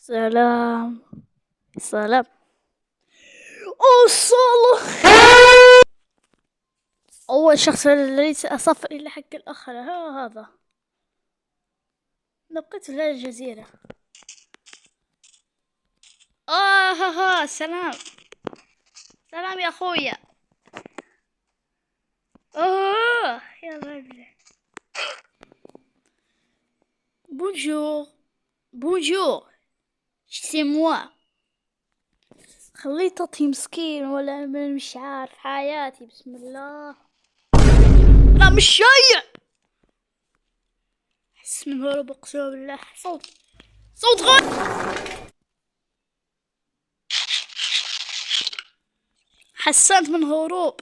سلام. سلام. أوصل. أول شخص الذي سأسافر إلى حق الآخرة هذا. نبقيت في هذه الجزيرة. ها سلام. سلام يا أخويا. يا رجل. بونجور. بونجور. سي موا. خليطتي مسكين ولا مش عارف حياتي. بسم الله. لا مش شايع. أحس من هرب أقسم بالله. صوت غريب. حسنت من هروب.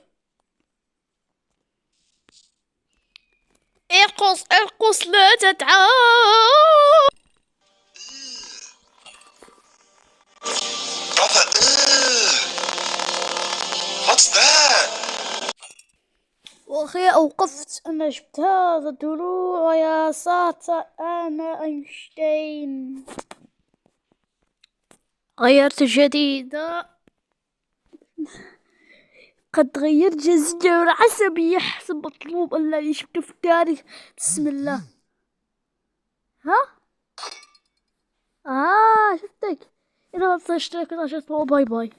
ارقص لا تتعب. What's that? واخي اوقفت. انا جبت هذا الدروع يا ساتر. انا اينشتاين. غيرت جديدة. قد غيرت جزء عصبي حسب مطلوب الذي شفته في التاريخ. بسم الله. ها شفتك. اذا ما تشترك باي باي.